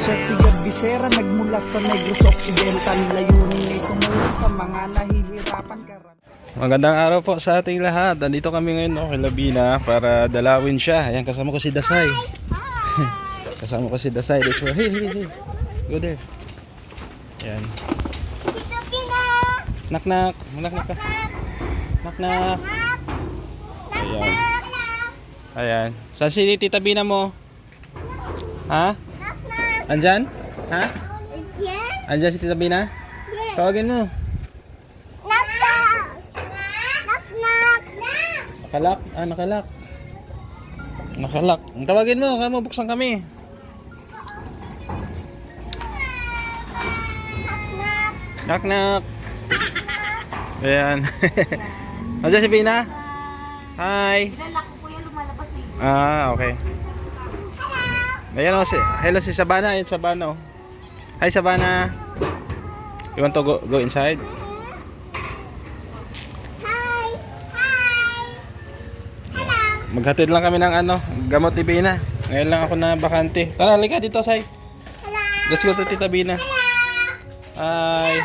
siya si Bisera, nagmula sa Negros Occidental. Layunin ay tumulong sa mga nahihirapan karamihan. Magandang araw po sa ating lahat. Nandito kami ngayon kay Labina para dalawin siya. Ayan, kasama ko si Dasay. Kasama ko si Dasay. That's why, hey. Go there. Ayan. Knock knock. Knock knock ka. Knock knock. Ayan. Ayan. Saan si Tita Bina mo? Ha? Andyan? Ha? Andyan si Tita Bina? Tawagin mo. Nakalak? Nakalak. Nakalak. Tawagin mo, kaya buksan kami. Knock knock. Ayan. Andiyan si Bina? Hi. Okay. Ayan o, hello si Sabana. Ayan Sabana o. Hi Sabana. You want to go inside? Maghatid lang kami ng gamot ni Bina. Ngayon lang ako na bakante. Tara, halika dito, Say. Let's go to Tita Bina. Hi.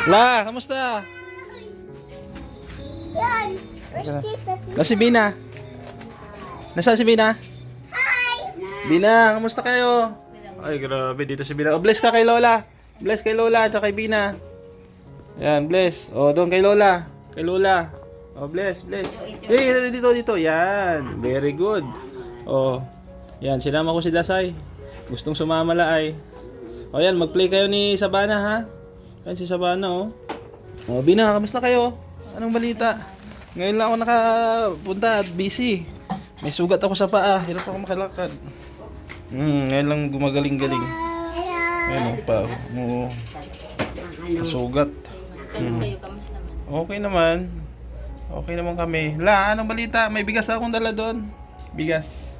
La, kamusta? Nasa si Bina? Nasaan si Bina? Hi. Bina, kamusta kayo? Ay, grabe dito si Bina. Oh, bless ka kay Lola. Bless kay Lola at kay Bina. Yan, bless. Oh, doon kay Lola. Kay Lola. Oh, bless. Hey, dito. Yan. Very good. Oh. Yan, sinama ko si Dasay. Gustong sumama la ay. Oh, yan, mag-play kayo ni Sabana, ha? Yan si Sabana, oh. Oh, Bina, kamusta kayo? Anong balita? Ngayon lang ako nakapunta at busy. May sugat ako sa paa. Hirap ako makalakad. Ngayon lang gumagaling-galing. Ayan, pa. Sugat. Kayo, kamusta naman? Okay naman. Okay naman kami. La, anong balita? May bigas akong dala doon. Bigas.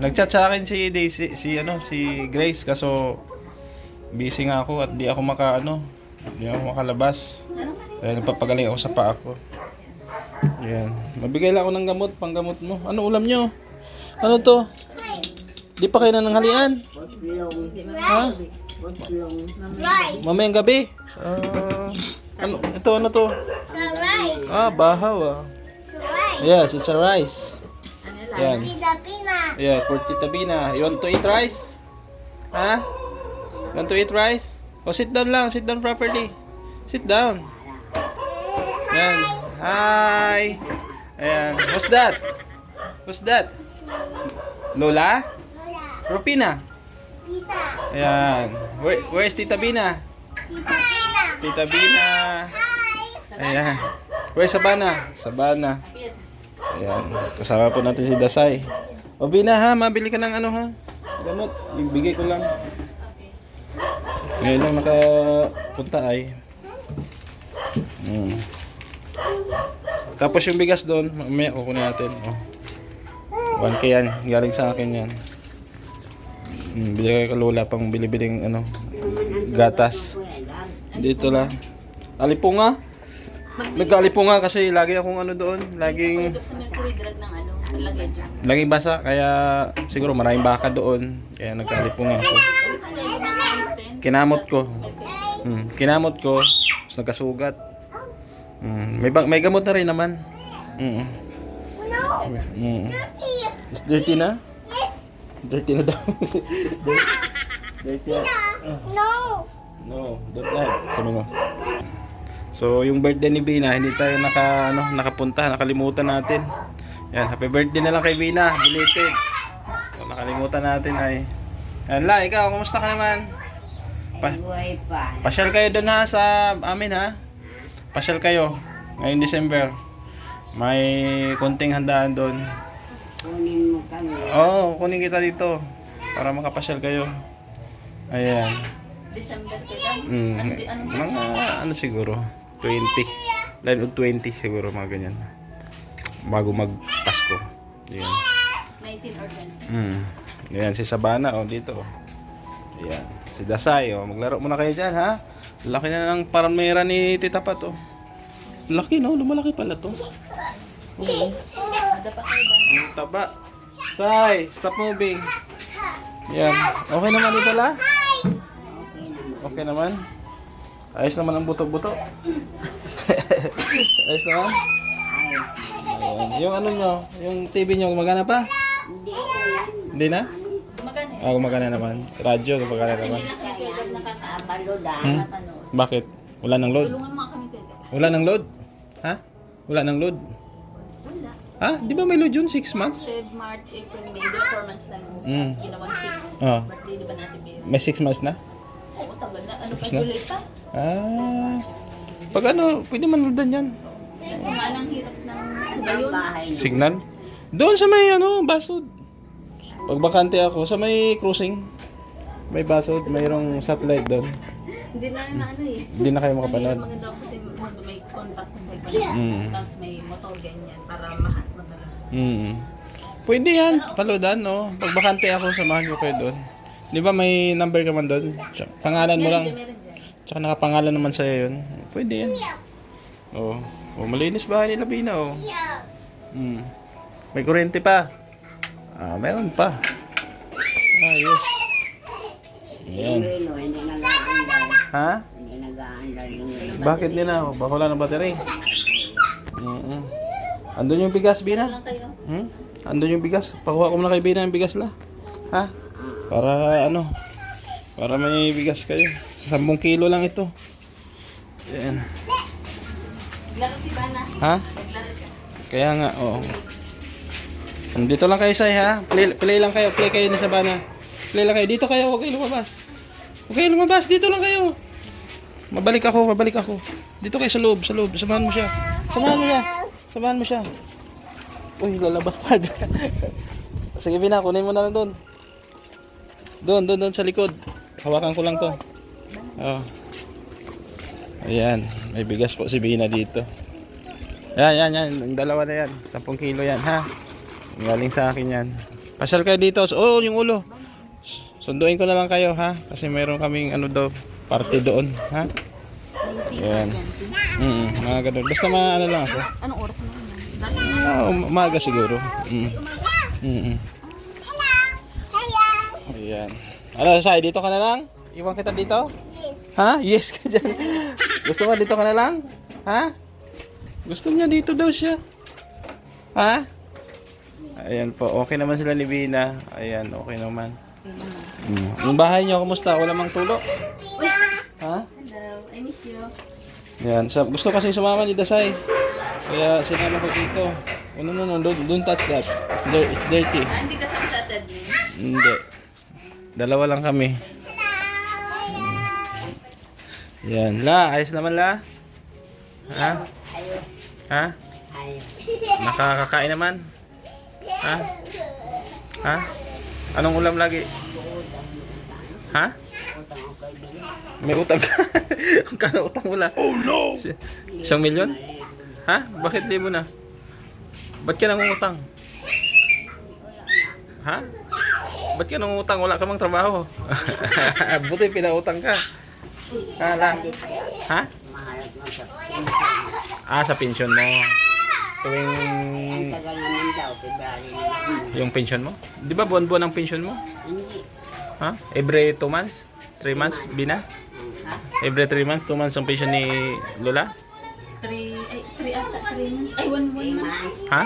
Nag-chat sa akin si Daisy, si Grace, kaso busy nga ako at di ako makalabas. Dahil nagpapagaling ako sa paa ko. Yan. Mabigay lang ako ng gamot, panggamot mo. Ano ulam nyo? Ano to? Di pa kayo nananghalian? Ha? Mamayang gabi? Ano to? Bahaw Yes, it's a rice. Yan. Yeah, for Tita Bina. You want to eat rice? Ha? You want to eat rice? Oh, sit down lang. Sit down properly. Sit down. Yan. Hi. Ayan. What's that? What's that? Lola? Rupina? Ayan. Where's Tita Bina? Tita Bina. Ayan. Where's Sabana? Sabana. Ayan. Kasama po natin si Dasay. O Bina ha, mabili ka ng gamot. Ibigay ko lang. Ngayon lang nakapunta ay. Tapos yung bigas doon, mamaya kukunin natin. 1K yan, galing sa akin yan. Bili kay Lola pang bili-biling gatas. Dito lang. Alipunga. Nag-alipunga kasi lagi akong doon, laging laging basa, kaya siguro maraming baka doon, kaya nag-alipunga ako. Kinamot ko. Kinamot ko, tapos nagkasugat. May gamot na rin naman. It's dirty na? Dirty na daw. Dirty na. No, don't like. Sabi mo. So, yung birthday ni Bina, hindi tayo nakapunta, nakalimutan natin. Yan, happy birthday na lang kay Bina, belated. So, nakalimutan natin ay. Yan, La, ikaw, kumusta ka naman? Pasyal kayo doon ha, sa amin ha. Pasyal kayo, ngayong December. May konting handaan doon. Kunin kita dito, para makapasyal kayo. Ayan. December ko lang. Mga siguro 20, line of 20 siguro, mga ganyan, bago mag-Pasko. Yan. 19 or 20. Yan si Sabana dito. Yan si Dasay maglaro muna kayo dyan ha. Laki na ng paramera ni Tita Pat Laki no, lumalaki pala to. Ada pa kayo ba? Ang taba. Sai, stop moving. Yan. Okay naman dito la? Okay naman. Ayos naman ang buto-buto. Ayos naman. Ayan. Yung ano nyo, yung TV nyo, gumagana pa? Hindi na? Gumagana eh. Ah, gumagana naman. Radyo, gumagana Kasi naman. hindi lang kami kayo nakakapanood. Bakit? Wala nang load? Tulungan mo kami kayo. Wala nang load? Ha? Wala nang load? Wala. Ha? Di ba may load yun? 6 months? Feb, March, April, May. Di ba 4 months lang yung Mm. ginawan 6. Ah. Birthday, di ba natin kayo? May 6 months na? Oo, tagal na. Ano pa, Tapos na? July pa? Ah. Pag ano, pwede man loadan yan. Kasi maanang hirap ng ba yun? Signal? Doon sa may ano, basod. Pag bakante ako, sa may cruising. May basod, mayroong satellite doon. Hindi namin maano eh. Hindi na kayo makapanood. Maganda ako kasi may contact sa cellphone. Tapos may motor ganyan para madala. Pwede yan, paludan, no? Pag bakante ako, samahan ko kayo doon. Di ba may number ka man doon? Pangalan mo lang. Meron dyan. Tsaka nakapangalan naman sa'yo yun. Pwede yan. Oo. Oh, malinis bahay nila, Bina, oh. May kuryente pa. Ah, meron pa. Ayos. Ayan. Ha? Bakit din na? Baka wala ng battery. Andun yung bigas, Bina? Lang kayo. Andun yung bigas. Pakuha ko muna kay Bina yung bigas la. Ha? Para ano? Para may bigas kayo. 10 kilo lang ito. Ayan. Naglaro si Bana. Ha? Naglaro siya. Kaya nga, oo. Dito lang kayo, Sai, ha? Play lang kayo. Play kayo na sa Bana. Play lang kayo. Dito kayo. Huwag kayo lumabas. Huwag kayo lumabas. Dito lang kayo. Mabalik ako. Dito kayo sa loob. Samahan mo siya. Samahan mo siya. Uy, lalabas pa. Sige, Bina. Kunin mo na lang doon. Doon sa likod. Hawakan ko lang to. Oh. Ayan. May bigas po si Bina dito. Yan. Yung dalawa na yan. 10 kilo yan, ha? Galing sa akin yan. Pasyal kayo dito. Oh, yung ulo. Sunduin ko na lang kayo, ha? Kasi meron kaming ano daw, party doon, ha? 20 Ayan. or 20. Mga ganun. Basta ano lang ako. Anong oras mo? Dati na. Umaga siguro. Ayan. Ano, Sai, dito ka na lang? Iwan kita dito? Ha? Yes ka dyan. Gusto mo dito ka na lang? Ha? Gusto niya dito daw siya. Ha? Ayan po, okay naman sila ni Bina. Ayan, okay naman. Yung bahay niyo, kumusta? Wala mang tulo? Ha? Hello, I miss you. Yan, gusto kasi sumama ni Dasay. Kaya sinama ko dito. Oh, no, don't touch that. It's dirty. Hindi ka sa Ted mo. Hindi. Dalawa lang kami. Yan, la, ayos naman la. Ha? Ha? Nakakakain naman. Ha? Ha? Anong ulam lagi? Ha? May utang ka? Ang kano utang wala? Oh no! 1 milyon? Ha? Bakit di mo na? Ba't ka nangungutang? Ha? Ba't ka nangungutang? Wala ka mang trabaho. Buti pinautang ka. Hala. Ha? Ah, sa pension mo. Tuwing... Tagal naman daw, February naman. Yung pension mo? Di ba buwan-buwan ang pension mo? Hindi. Ha? Every 2 months? 3 months? Bina? Every 3 months, 2 months ang pension ni Lola? 3 ata, 3 months. Ay, 1 month. Ha?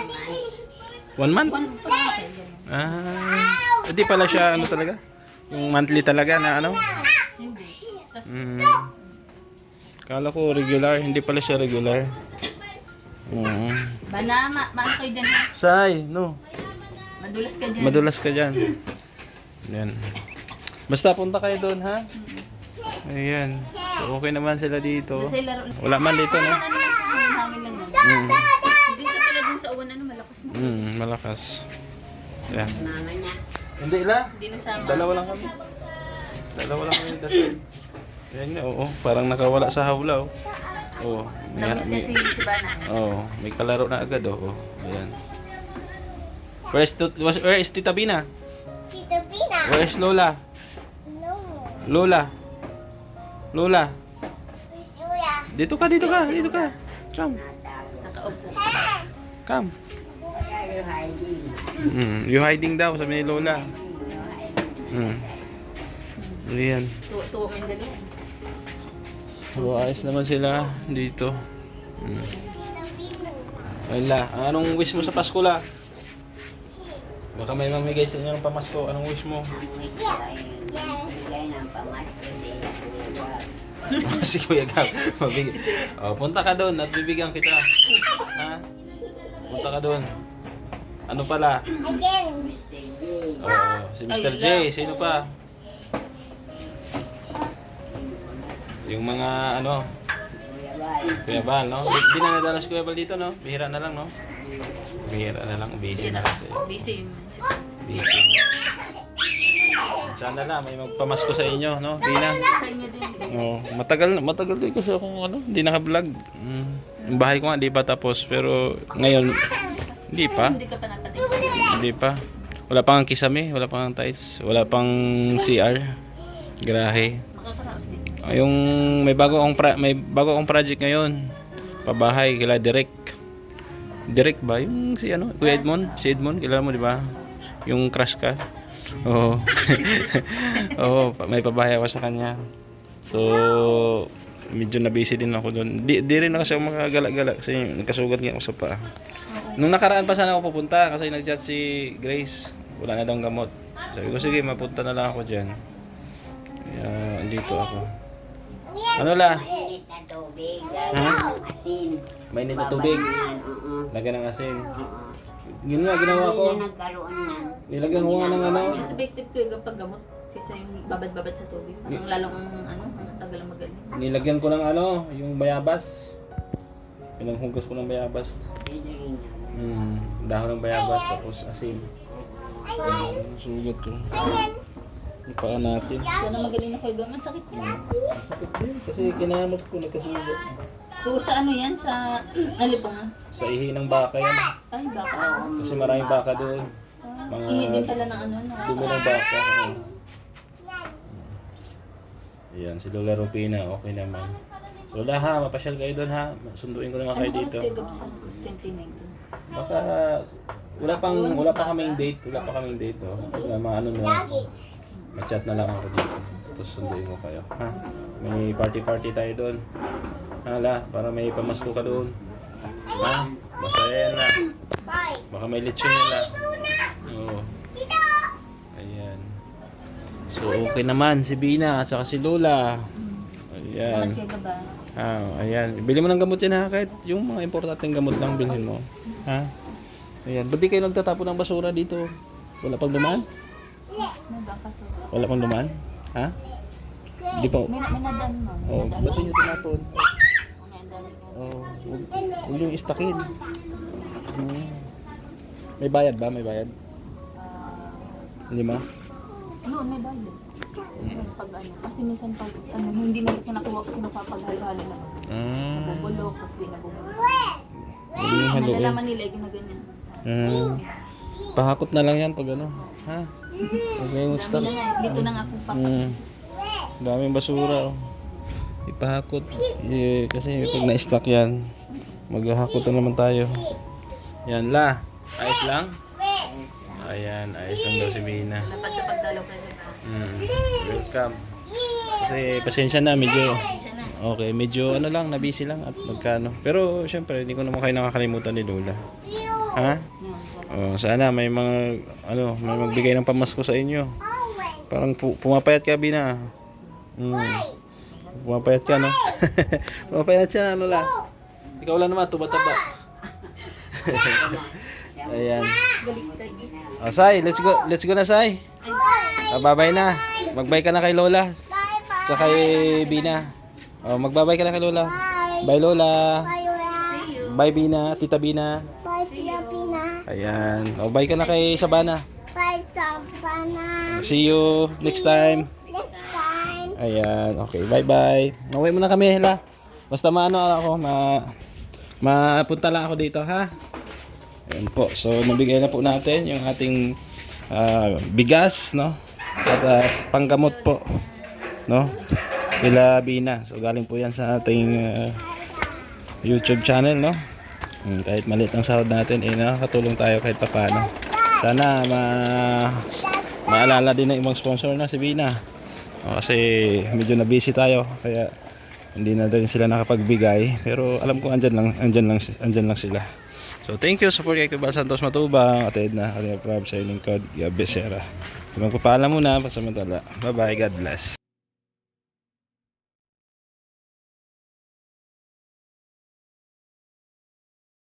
1 month? 1 pa lang kayo. Ah, hindi pala siya ano talaga? Yung monthly talaga na ano? Hindi. Tapos, Kala ko regular, hindi pala siya regular. Bana, maano kayo dyan ha? Sai, no. Madulas ka dyan. Madulas ka dyan. Yan. Basta punta kayo doon, ha? Ayan. So, okay naman sila dito. Doon sa laro. Wala man dito, no? Ano lang sa hangin lang naman. Hindi ka pala dun sa uwan, malakas na. Malakas. Yan. Mama niya. Hindi ila. Hindi nasama. Dalawa lang kami. Dalawa lang kami dasal. Yan nga, oo. Parang nakawala sa hawla, oh. Oo. Namiss niya si Bana. Oo. May kalaro na agad, oh. Ayan. Where is Tita Bina? Tita Pina. Where is Lola? No. Lola? Lola? Where's Yuya? Dito ka. Come. Nakaupo. Come. you're hiding. You hiding daw, sabi ni Lola. You're hiding. Ayan. Tuwa mo yung dalawa. So, ayos naman sila dito. Wala. Anong wish mo sa Pasko la? Baka may mamigay sa inyo ng pamasko. Anong wish mo? Wait, bigay ng pamasko Si Kuya Gab. Mabigay. Oh, punta ka doon at bibigyan kita. Ha? Punta ka doon. Ano pala? Again. Oh, si Mr. J. Sino pa? Yung mga ano? Kuya Bal, no? Hindi na nadala si Kuya Bal dito, no? Bihira na lang, no? Bihira na lang. Busy na kasi. Busy. Busy. Sana lang, may magpamasko sa inyo, no? Dina. Sa inyo din. Oh, matagal din kasi ako hindi naka-vlog. Yung bahay ko nga di pa tapos pero ngayon hindi pa. Hindi ka pa napatin. Hindi pa. Wala pang kisame, wala pang tiles, wala pang CR. Grahe. Makakaraos din. Yung may bago akong project ngayon. Pabahay kila Direct ba? Yung si ano, Kuya Edmond, si Edmond, kilala mo di ba? Yung crush ka. Oo. Oo, may pabahay ako sa kanya. So, medyo na-busy din ako doon. Di rin ako siya makagala-gala kasi nagkasugat nga ako sa paa. Nung nakaraan pa sana ako pupunta kasi nag-chat si Grace. Wala na daw gamot. Sabi ko, sige, mapunta na lang ako dyan. Kaya, andito ako. Ano la? Mainit na tubig. Ha? Lagyan ng asin. Mainit na tubig. Babangan, oo. Lagyan ng asin. Oo. Yun nga, ginawa ko. Hindi na nagkaroon yan. Nilagyan ko nga ng ano. Mas effective ko yung paggamot kaysa yung babad-babad sa tubig. Parang lalong ang tagal ang magaling. Nilagyan ko ng ano, yung bayabas. Pinanghugas ko ng bayabas. Hindi rin yan. Dahon ng bayabas tapos asin. Sugat to. Yung paa natin. Sana magaling na kayo gamot. Sakit yan. Sakit din kasi kinamot ko nagkasugat. So, sa ano yan? Sa alipong Sa ihi ng baka yan. Ay, baka. Kasi maraming baka doon. Mga Ihi din pala ng ano. dumi ng baka. Ayan, si Lola Rupina, okay naman. So Lola ha, mapasyal kayo doon ha. Sunduin ko naman Ano kayo oras dito. kayo gab sa 2019? Baka wala pa kaming date, oh. Wala mga ano na. Ma-chat na lang ako dito. Tapos sunduin ko kayo, ha? May party tayo doon. Hala, para may pamasko ka doon. Ha? Masaya na. Baka may lechon nila. Oo. Ayan. So okay naman si Bina at saka si Lola. Ayan. Bakit kayo ba? Ayan. Bili mo ng gamot yan ha. Kahit yung mga importanteng gamot lang bilhin mo. Ha? Ayan. Ba't di kayo nagtatapon ng basura dito? Wala pang dumaan? May baka so. Wala pang dumaan? Ha? Di pa. May nadan mo. Oh, ba't yun yung tinapon? May nadan mo. Oh, huwag yung istakin. May bayad ba? May bayad? Hindi ma? Noon, may bayad. Pag ano, kasi minsan pag ano, hindi na kinupapaghalo-halo na. Nabubulok, kasi di nabubulok. Huwag yung haluin. Nalalaman nila, ginaganyan. Pahakot na lang yan pag ano. Ha? Huwag yung Dami stock. na nga, dito na nga po pa. Daming basura. Oh. Ipahakot. Kasi pag na-stock yan, maghahakot na naman tayo. Yan la. Ayos lang? Ayan, ayos lang daw si Bina. Dapat sa pagdalaw kayo, diba? Welcome. Kasi pasensya na, medyo okay, medyo ano lang, na-busy lang at magkano. Pero syempre, hindi ko naman kayo nakakalimutan ni Lola. Ha? Yun, Sana may mga may magbigay ng pamasko sa inyo. Parang pumapayat ka, Bina. Pumapayat ka, no? Pumapayat siya, ano lang. Ikaw lang naman, tuba-taba. Ayan. Sai, let's go na, Sai. Bye-bye na. Magbay ka na kay Lola. Sa kay Bina. Magbabay ka na kay Lola. Bye, Lola. Bye, Bina. Tita Bina. Ayan. Bye ka na kay Sabana. See you next time. Ayan. Okay, bye-bye. Mauwi mo na kami, Hela. Basta mapunta lang ako dito, ha? Ayan po. So, nabigay na po natin yung ating bigas, no? At panggamot po, no? Sila Bina. So, galing po yan sa ating YouTube channel, no? Kahit maliit ang sahod natin, nakakatulong tayo kahit papaano. Sana maalala din ng ibang sponsor na si Bina. Kasi medyo na busy tayo, kaya hindi na rin sila nakapagbigay. Pero alam ko andyan lang sila. So thank you, support kay Kuya Santos Matubang, at Edna Kalingap Rob sa lingkod, Gab Becerra. Magpapaalam muna, pasamantala. Bye bye, God bless.